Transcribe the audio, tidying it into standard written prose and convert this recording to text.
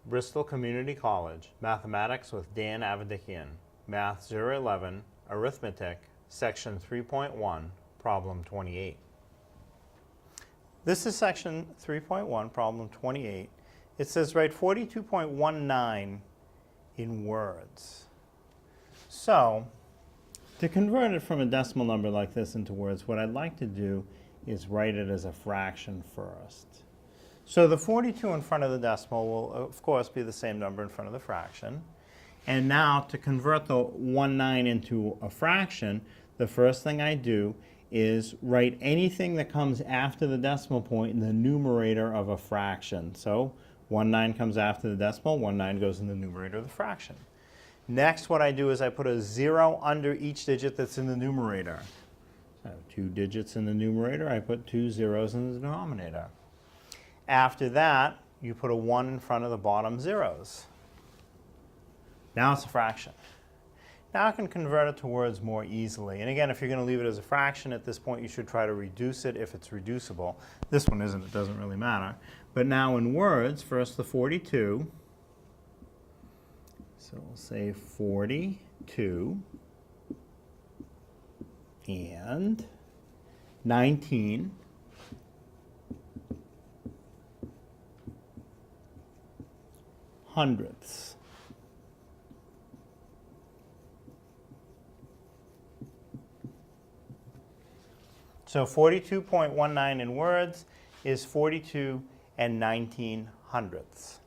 Bristol Community College, Mathematics with Dan Avedikian, Math 011, Arithmetic, Section 3.1, Problem 28. This is Section 3.1, Problem 28. It says write 42.19 in words. So, to convert it from a decimal number like this into words, what I'd like to do is write it as a fraction first. So the 42 in front of the decimal will, of course, be the same number in front of the fraction. And now, to convert the 19 into a fraction, the first thing I do is write anything that comes after the decimal point in the numerator of a fraction. So 19 comes after the decimal, 19 goes in the numerator of the fraction. Next, what I do is I put a 0 under each digit that's in the numerator. So I have 2 digits in the numerator, I put 2 zeros in the denominator. After that, you put a 1 in front of the bottom zeros. Now it's a fraction. Now I can convert it to words more easily. And again, if you're going to leave it as a fraction at this point, you should try to reduce it if it's reducible. This one isn't, it doesn't really matter. But now in words, first the 42. So we'll say 42 and 19 hundredths. So 42.19 in words is 42 and 19 hundredths.